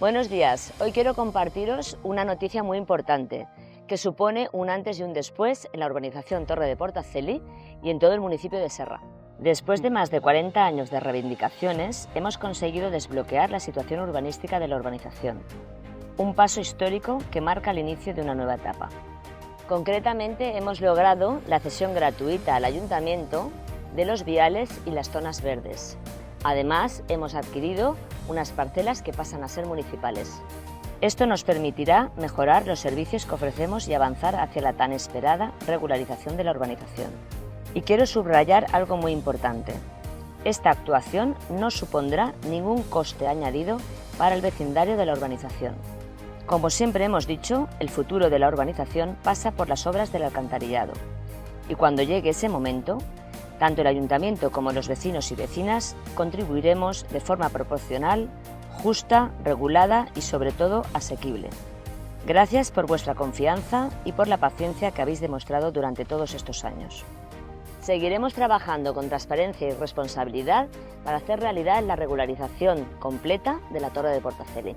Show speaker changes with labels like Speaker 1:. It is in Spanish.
Speaker 1: Buenos días, hoy quiero compartiros una noticia muy importante que supone un antes y un después en la urbanización Torre de Portaceli y en todo el municipio de Serra. Después de más de 40 años de reivindicaciones, hemos conseguido desbloquear la situación urbanística de la urbanización. Un paso histórico que marca el inicio de una nueva etapa. Concretamente, hemos logrado la cesión gratuita al ayuntamiento de los viales y las zonas verdes. Además, hemos adquirido unas parcelas que pasan a ser municipales. Esto nos permitirá mejorar los servicios que ofrecemos y avanzar hacia la tan esperada regularización de la urbanización. Y quiero subrayar algo muy importante. Esta actuación no supondrá ningún coste añadido para el vecindario de la urbanización. Como siempre hemos dicho, el futuro de la urbanización pasa por las obras del alcantarillado. Y cuando llegue ese momento, tanto el ayuntamiento como los vecinos y vecinas contribuiremos de forma proporcional, justa, regulada y sobre todo asequible. Gracias por vuestra confianza y por la paciencia que habéis demostrado durante todos estos años. Seguiremos trabajando con transparencia y responsabilidad para hacer realidad la regularización completa de la Torre de Portaceli.